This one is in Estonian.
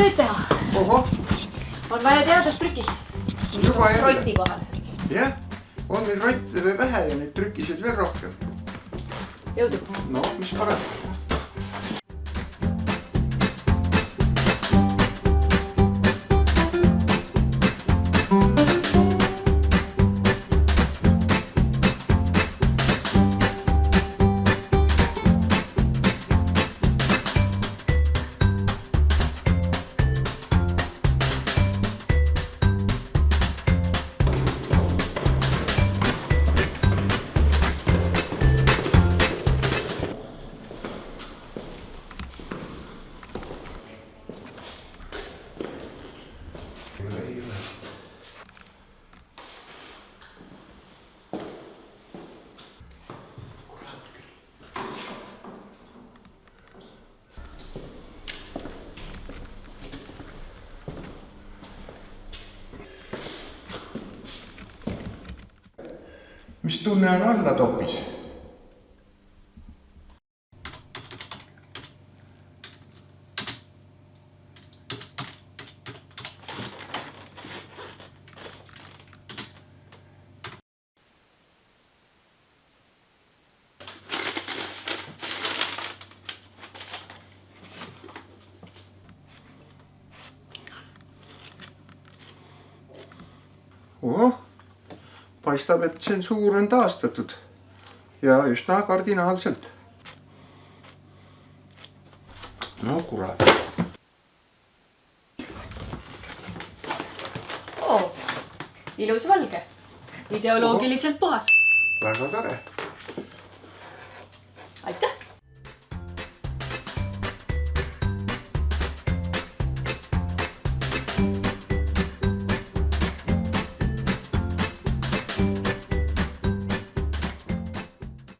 tööd teha. Ohoh. On vaja teadust trükist. Juba jälle. Roti kohal. Jah, on neid rotte vähe ja neid trükiseid veel rohkem. Jõudu. No, mis parem. Mis tunne on alla topis? Ohoh, paistab, et tsensuur on taastatud ja üsna kardinaalselt. No kurat. Ilus valge. Ideoloogiliselt puhas. Väga tore. Aitäh!